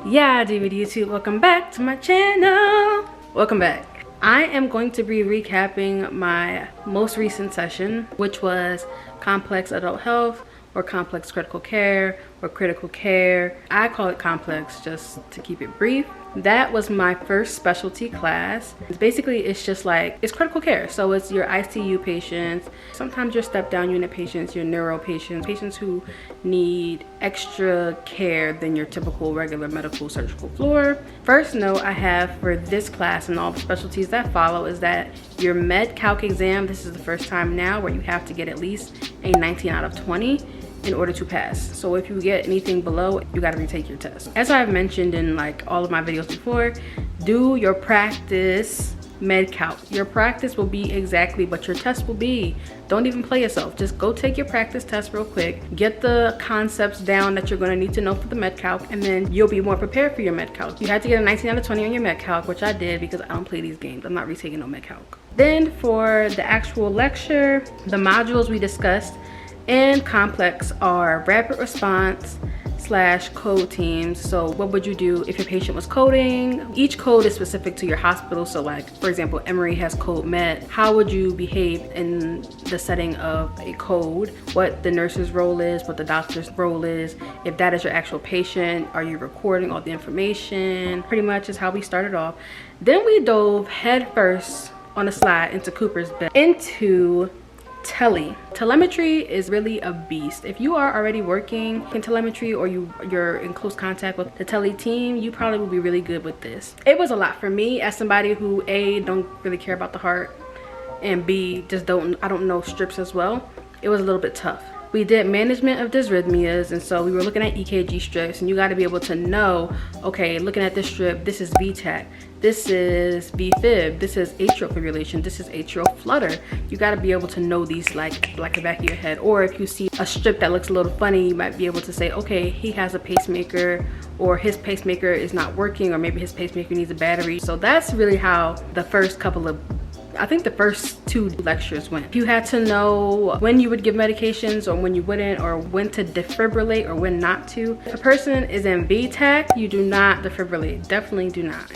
Yeah, David YouTube, welcome back to my channel. Welcome back. I am going to be recapping my most recent session, which was complex adult health or complex critical care or critical care. I call it complex just to keep it brief. That was my first specialty class. Basically, it's just like, it's critical care. So it's your ICU patients, sometimes your step down unit patients, your neuro patients, patients who need extra care than your typical regular medical surgical floor. First note I have for this class and all the specialties that follow is that your med calc exam, this is the first time now where you have to get at least a 19 out of 20 in order to pass. So if you get anything below, you got to retake your test. As I've mentioned in like all of my videos before, do your practice med calc. Your practice will be exactly what your test will be. Don't even play yourself. Just go take your practice test real quick, get the concepts down that you're going to need to know for the med calc, and then you'll be more prepared for your med calc. You had to get a 19 out of 20 on your med calc, which I did because I don't play these games. I'm not retaking no med calc. Then for the actual lecture, the modules we discussed and complex are rapid response / code teams. So what would you do if your patient was coding? Each code is specific to your hospital. So like, for example, Emory has code med. How would you behave in the setting of a code? What the nurse's role is, what the doctor's role is. If that is your actual patient, are you recording all the information? Pretty much is how we started off. Then we dove headfirst on a slide into Cooper's bed, into telemetry is really a beast. If you are already working in telemetry or you're in close contact with the tele team, you probably will be really good with this. It was a lot for me as somebody who A, don't really care about the heart, and B, just I don't know strips as well. It was a little bit tough. We did management of dysrhythmias, and so we were looking at EKG strips, and you got to be able to know, okay, looking at this strip, this is VTAC, this is VFib, this is atrial fibrillation, this is atrial flutter. You got to be able to know these like the back of your head. Or if you see a strip that looks a little funny, you might be able to say, okay, he has a pacemaker, or his pacemaker is not working, or maybe his pacemaker needs a battery. So that's really how the first couple of, I think the first 2 lectures went. You had to know when you would give medications or when you wouldn't, or when to defibrillate or when not to. If a person is in VTAC, you do not defibrillate. Definitely do not.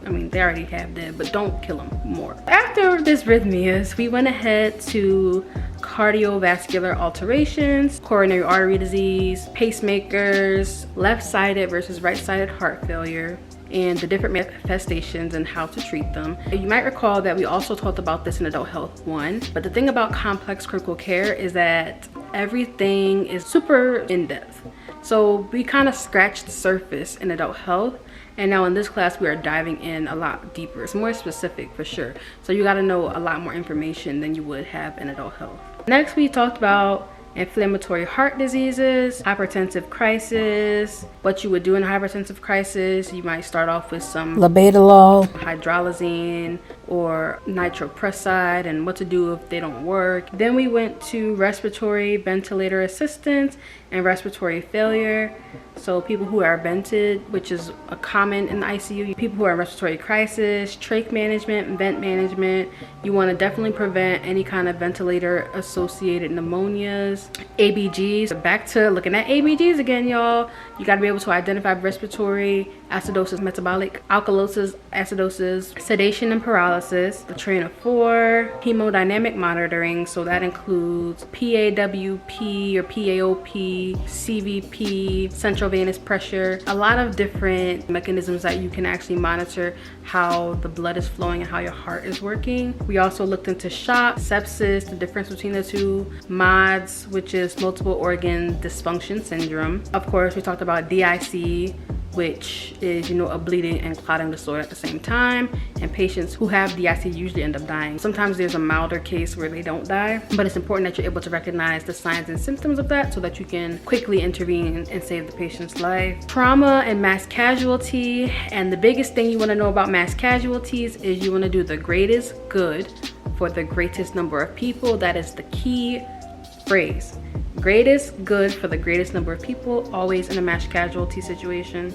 I mean, they already have that, but don't kill them more. After dysrhythmias, we went ahead to cardiovascular alterations, coronary artery disease, pacemakers, left-sided versus right-sided heart failure, and the different manifestations and how to treat them. You might recall that we also talked about this in Adult Health 1, but the thing about complex critical care is that everything is super in-depth. So we kind of scratched the surface in Adult Health, and now in this class we are diving in a lot deeper. It's more specific for sure. So you got to know a lot more information than you would have in Adult Health. Next we talked about inflammatory heart diseases, hypertensive crisis, what you would do in a hypertensive crisis. You might start off with some labetalol, hydralazine, or nitroprusside, and what to do if they don't work. Then we went to respiratory ventilator assistance and respiratory failure. So people who are vented, which is a common in the ICU, people who are in respiratory crisis, trach management, vent management. You want to definitely prevent any kind of ventilator associated pneumonias. ABGs, back to looking at ABGs again, y'all. You got to be able to identify respiratory acidosis, metabolic alkalosis, acidosis, sedation and paralysis, the train of 4, hemodynamic monitoring. So that includes PAWP or PAOP, CVP, central venous pressure, a lot of different mechanisms that you can actually monitor how the blood is flowing and how your heart is working. We also looked into shock, sepsis, the difference between the two, MODS, which is multiple organ dysfunction syndrome. Of course, we talked about DIC, which is, a bleeding and clotting disorder at the same time. And patients who have DIC usually end up dying. Sometimes there's a milder case where they don't die, but it's important that you're able to recognize the signs and symptoms of that so that you can quickly intervene and save the patient's life. Trauma and mass casualty. And the biggest thing you want to know about mass casualties is you want to do the greatest good for the greatest number of people. That is the key phrase. Greatest good for the greatest number of people, always in a mass casualty situation.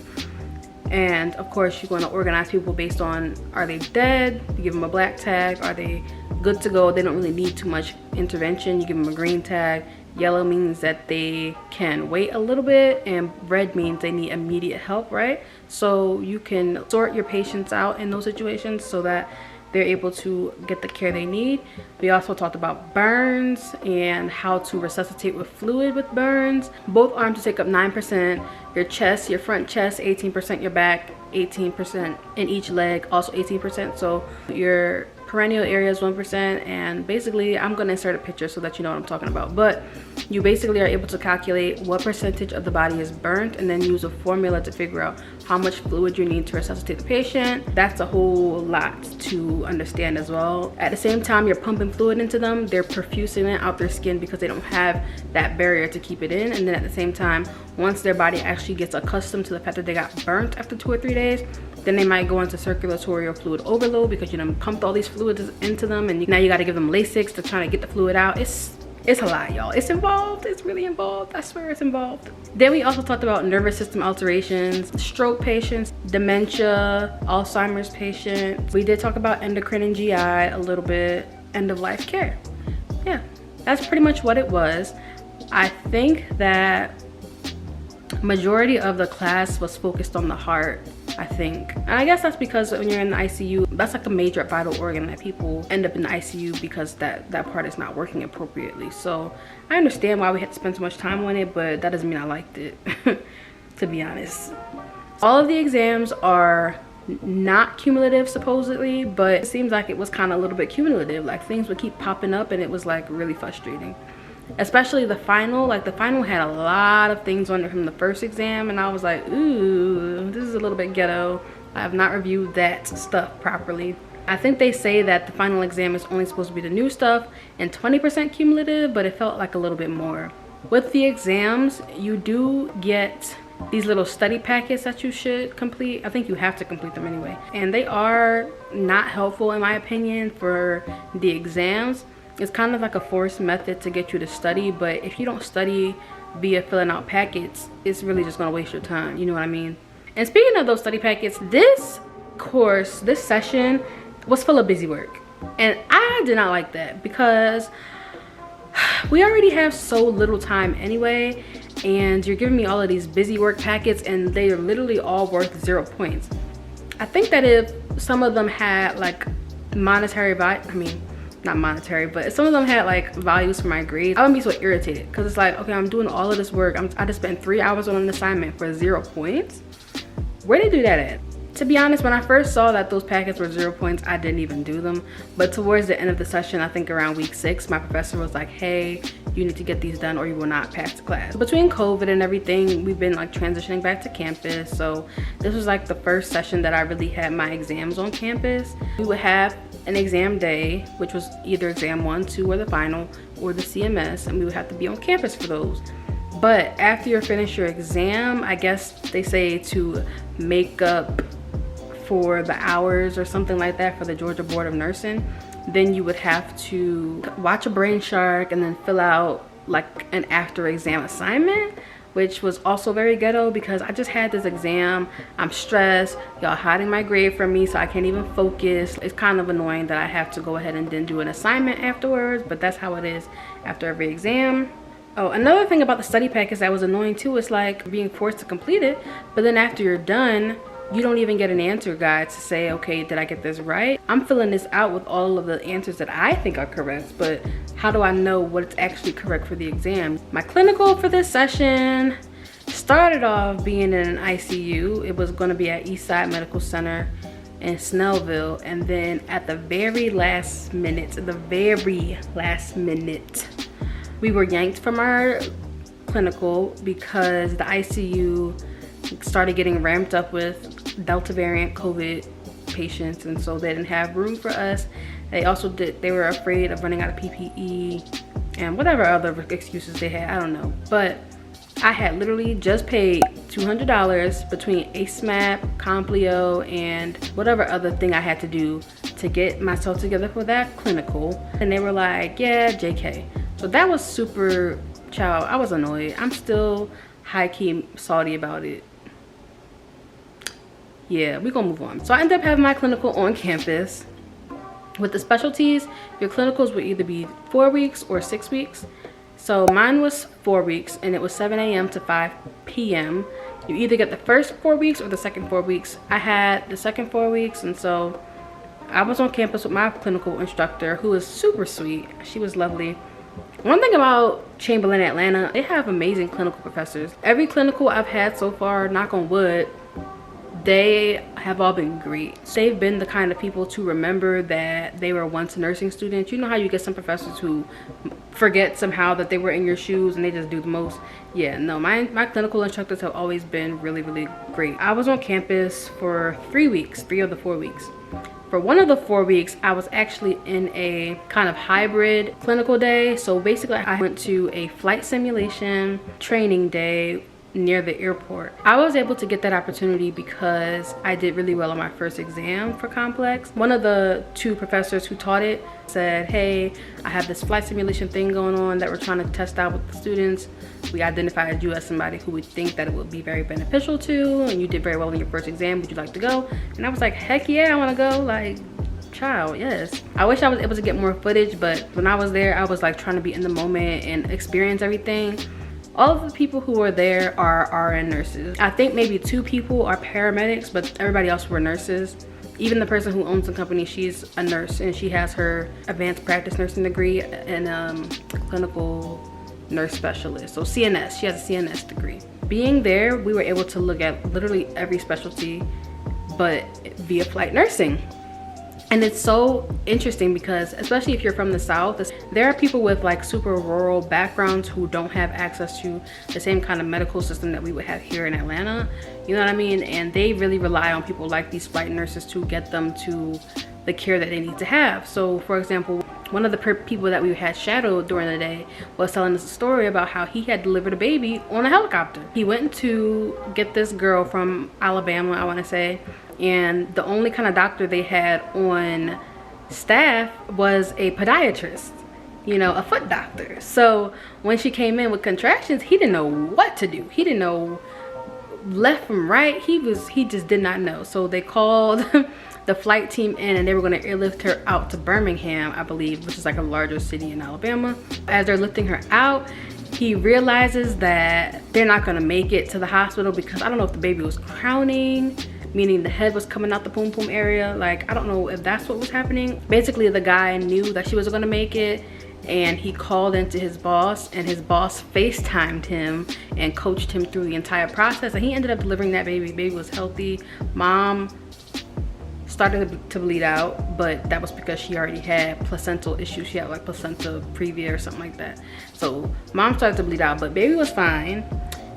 And of course, you're going to organize people based on, are they dead? You give them a black tag. Are they good to go? They don't really need too much intervention. You give them a green tag. Yellow means that they can wait a little bit, and red means they need immediate help, right? So you can sort your patients out in those situations so that they're able to get the care they need. We also talked about burns and how to resuscitate with fluid with burns. Both arms to take up 9%, your chest, your front chest 18%, your back 18%, in each leg also 18%. So your perennial area is 1%, and basically I'm going to insert a picture so that you know what I'm talking about. But you basically are able to calculate what percentage of the body is burnt and then use a formula to figure out how much fluid you need to resuscitate the patient. That's a whole lot to understand as well. At the same time you're pumping fluid into them, they're perfusing it out their skin because they don't have that barrier to keep it in. And then at the same time, once their body actually gets accustomed to the fact that they got burnt after 2 or 3 days, then they might go into circulatory or fluid overload because you done pumped all these fluids into them, and now you got to give them Lasix to try to get the fluid out. It's a lot, y'all. It's involved. It's really involved. I swear it's involved. Then we also talked about nervous system alterations, stroke patients, dementia, Alzheimer's patients. We did talk about endocrine and GI a little bit, end of life care. Yeah, that's pretty much what it was. I think that majority of the class was focused on the heart, I think. And I guess that's because when you're in the ICU, that's like a major vital organ that people end up in the ICU because that part is not working appropriately. So I understand why we had to spend so much time on it, but that doesn't mean I liked it, to be honest. All of the exams are not cumulative supposedly, but it seems like it was kind of a little bit cumulative. Like things would keep popping up and it was like really frustrating. Especially the final, like the final had a lot of things on it from the first exam, and I was like, ooh, this is a little bit ghetto. I have not reviewed that stuff properly. I think they say that the final exam is only supposed to be the new stuff and 20% cumulative, but it felt like a little bit more. With the exams, you do get these little study packets that you should complete. I think you have to complete them anyway. And they are not helpful in my opinion for the exams. It's kind of like a forced method to get you to study, but if you don't study via filling out packets, it's really just gonna waste your time, you know what I mean? And speaking of those study packets, this course, this session was full of busy work. And I did not like that because we already have so little time anyway, and you're giving me all of these busy work packets and they are literally all worth 0 points. I think that if some of them had like monetary value, not monetary, but some of them had like values for my grades, I would be so irritated because it's like, okay, I'm doing all of this work. I just spent 3 hours on an assignment for 0 points. Where did they do that at? To be honest, when I first saw that those packets were 0 points, I didn't even do them. But towards the end of the session, I think around week 6, my professor was like, hey, you need to get these done or you will not pass the class. Between COVID and everything, we've been like transitioning back to campus. So this was like the first session that I really had my exams on campus. We would have an exam day, which was either exam 1, 2, or the final, or the CMS, and we would have to be on campus for those. But after you finish your exam, I guess they say to make up for the hours or something like that for the Georgia Board of Nursing, then you would have to watch a brain shark and then fill out like an after exam assignment, which was also very ghetto because I just had this exam. I'm stressed, y'all hiding my grade from me so I can't even focus. It's kind of annoying that I have to go ahead and then do an assignment afterwards, but that's how it is after every exam. Oh, another thing about the study packets that was annoying too is like being forced to complete it, but then after you're done, you don't even get an answer guide to say, okay, did I get this right? I'm filling this out with all of the answers that I think are correct, but how do I know what's actually correct for the exam? My clinical for this session started off being in an ICU. It was gonna be at Eastside Medical Center in Snellville, and then at the very last minute, we were yanked from our clinical because the ICU started getting ramped up with Delta variant COVID patients, and so they didn't have room for us. They were afraid of running out of PPE and whatever other excuses they had, I don't know. But I had literally just paid $200 between ACEMAP, Complio, and whatever other thing I had to do to get myself together for that clinical. And they were like, yeah, JK. So that was super, child, I was annoyed. I'm still high-key salty about it. Yeah, we're gonna move on. So I ended up having my clinical on campus. With the specialties, your clinicals would either be 4 weeks or 6 weeks. So mine was 4 weeks, and it was 7 a.m. to 5 p.m. You either get the first 4 weeks or the second 4 weeks. I had the second 4 weeks, and so I was on campus with my clinical instructor, who was super sweet. She was lovely. One thing about Chamberlain, Atlanta, they have amazing clinical professors. Every clinical I've had so far, knock on wood, they have all been great. They've been the kind of people to remember that they were once nursing students. You know how you get some professors who forget somehow that they were in your shoes and they just do the most? Yeah, no, my clinical instructors have always been really, really great. I was on campus for 3 weeks, 3 of the 4 weeks. For one of the 4 weeks, I was actually in a kind of hybrid clinical day. So basically, I went to a flight simulation training day near the airport. I was able to get that opportunity because I did really well on my first exam for complex. One of the 2 professors who taught it said, hey, I have this flight simulation thing going on that we're trying to test out with the students. We identified you as somebody who would think that it would be very beneficial to, and you did very well in your first exam. Would you like to go? And I was like, heck yeah, I want to go. Like, child, yes. I wish I was able to get more footage, but when I was there, I was like trying to be in the moment and experience everything. All of the people who were there are RN nurses. I think maybe 2 people are paramedics, but everybody else were nurses. Even the person who owns the company, she's a nurse, and she has her advanced practice nursing degree and clinical nurse specialist. So CNS, she has a CNS degree. Being there, we were able to look at literally every specialty, but via flight nursing. And it's so interesting because, especially if you're from the South, there are people with like super rural backgrounds who don't have access to the same kind of medical system that we would have here in Atlanta. You know what I mean? And they really rely on people like these flight nurses to get them to the care that they need to have. So for example, one of the people that we had shadowed during the day was telling us a story about how he had delivered a baby on a helicopter. He went to get this girl from Alabama, I want to say, and the only kind of doctor they had on staff was a podiatrist, you know, a foot doctor. So when she came in with contractions, he didn't know what to do. He didn't know left from right. He just did not know. So they called the flight team in, and they were going to airlift her out to Birmingham, I believe, which is like a larger city in Alabama. As they're lifting her out, he realizes that they're not going to make it to the hospital because I don't know if the baby was crowning, meaning the head was coming out the pom pom area. Like, I don't know if that's what was happening. Basically, the guy knew that she wasn't going to make it, and he called into his boss, and his boss FaceTimed him and coached him through the entire process, and he ended up delivering that baby. Baby was healthy. Mom started to bleed out, but that was because she already had placental issues. She had like placenta previa or something like that. So mom started to bleed out, but baby was fine.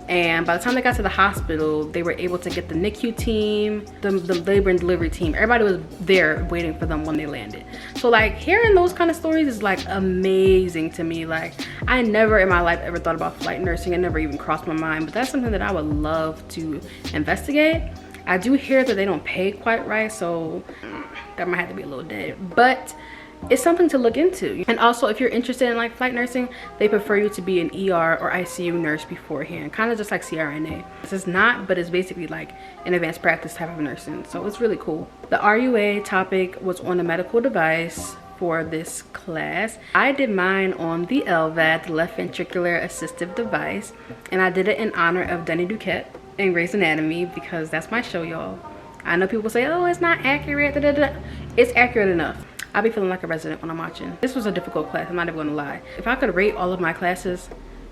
And by the time they got to the hospital, they were able to get the NICU team, the labor and delivery team. Everybody was there waiting for them when they landed. So like hearing those kind of stories is like amazing to me. Like, I never in my life ever thought about flight nursing. It never even crossed my mind, but that's something that I would love to investigate. I do hear that they don't pay quite right, so that might have to be a little dead, but it's something to look into. And also, if you're interested in like flight nursing, they prefer you to be an ER or ICU nurse beforehand, kind of just like CRNA. This is not, but it's basically like an advanced practice type of nursing, so it's really cool. The RUA topic was on a medical device for this class. I did mine on the LVAD, the left ventricular assistive device, and I did it in honor of Denny Duquette in Grey's Anatomy because that's my show, y'all. I know people say, oh, it's not accurate, It's accurate enough. I'll be feeling like a resident when I'm watching. This was a difficult class, I'm not even gonna lie. If I could rate all of my classes,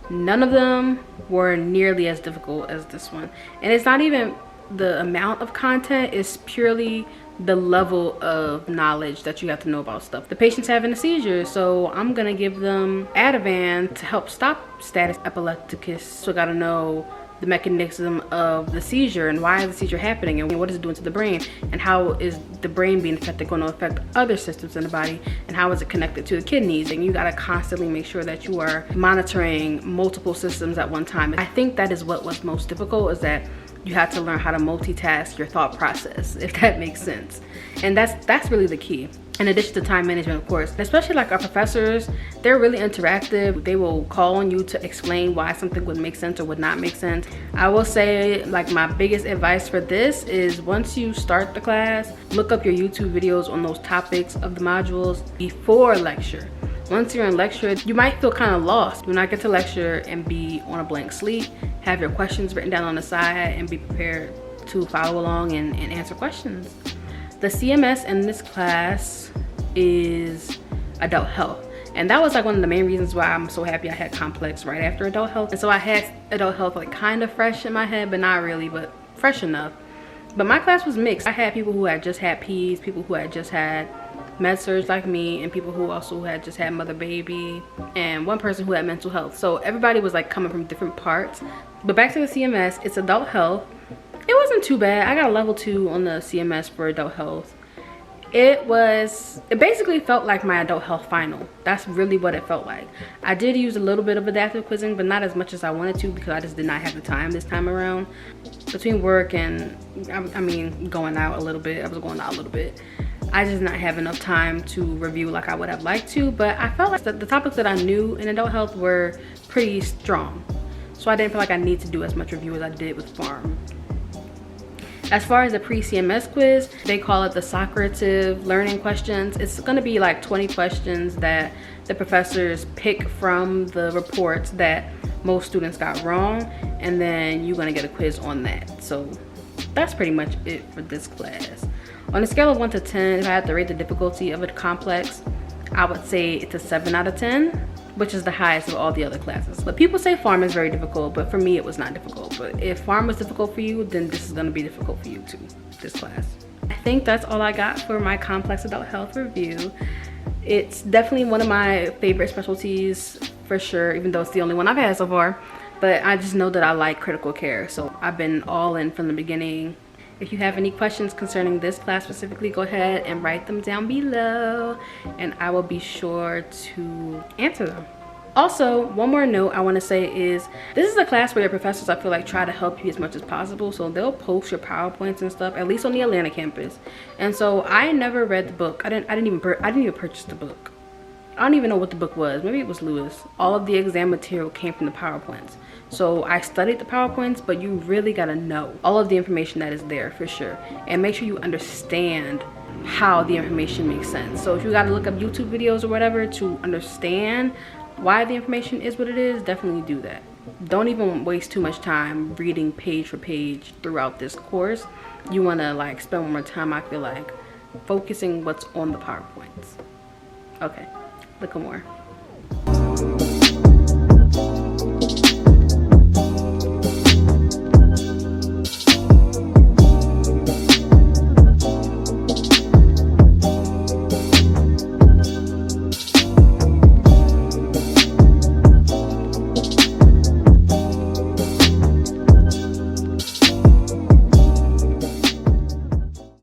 none of them were nearly as difficult as this one. And it's not even the amount of content, it's purely the level of knowledge that you have to know about stuff. The patient's having a seizure, so I'm gonna give them Ativan to help stop status epilepticus. So I gotta know the mechanism of the seizure and why is the seizure happening and what is it doing to the brain, and how is the brain being affected going to affect other systems in the body, and how is it connected to the kidneys. And you got to constantly make sure that you are monitoring multiple systems at one time. I think that is what was most difficult, is that you have to learn how to multitask your thought process, if that makes sense. And that's really the key. In addition to time management, of course. Especially like our professors, they're really interactive. They will call on you to explain why something would make sense or would not make sense. I will say, like, my biggest advice for this is once you start the class, look up your YouTube videos on those topics of the modules before lecture. Once you're in lecture, you might feel kind of lost. Do not get to lecture and be on a blank slate. Have your questions written down on the side and be prepared to follow along and answer questions. The CMS in this class is adult health. And that was like one of the main reasons why I'm so happy I had complex right after adult health. And so I had adult health like kind of fresh in my head, but not really, but fresh enough. But my class was mixed. I had people who had just had P's, people who had just had med surg like me, and people who also had just had mother baby, and one person who had mental health. So everybody was like coming from different parts. But back to the CMS, it's adult health. It wasn't too bad. I got a level 2 on the CMS for adult health. It basically felt like my adult health final. That's really what it felt like. I did use a little bit of adaptive quizzing, but not as much as I wanted to because I just did not have the time this time around. Between work and, I mean, going out a little bit. I was going out a little bit. I just did not have enough time to review like I would have liked to, but I felt like the topics that I knew in adult health were pretty strong. So I didn't feel like I need to do as much review as I did with pharm. As far as the pre-CMS quiz, they call it the Socrative learning questions. It's gonna be like 20 questions that the professors pick from the reports that most students got wrong, and then you're gonna get a quiz on that. So that's pretty much it for this class. On a scale of 1 to 10, if I had to rate the difficulty of a complex, I would say it's a 7 out of 10, which is the highest of all the other classes. But people say pharm is very difficult, but for me it was not difficult. But if pharm was difficult for you, then this is gonna be difficult for you too, this class. I think that's all I got for my complex adult health review. It's definitely one of my favorite specialties for sure, even though it's the only one I've had so far. But I just know that I like critical care, so I've been all in from the beginning. If you have any questions concerning this class specifically, go ahead and write them down below and I will be sure to answer them. Also, one more note I want to say is this is a class where your professors, I feel like, try to help you as much as possible. So they'll post your PowerPoints and stuff, at least on the Atlanta campus. And so I never read the book. I didn't even purchase the book. I don't even know what the book was. Maybe it was Lewis. All of the exam material came from the PowerPoints. So I studied the PowerPoints, but you really gotta know all of the information that is there for sure. And make sure you understand how the information makes sense. So if you gotta look up YouTube videos or whatever to understand why the information is what it is, definitely do that. Don't even waste too much time reading page for page throughout this course. You wanna like spend more time, I feel like, focusing what's on the PowerPoints. Okay, look at more.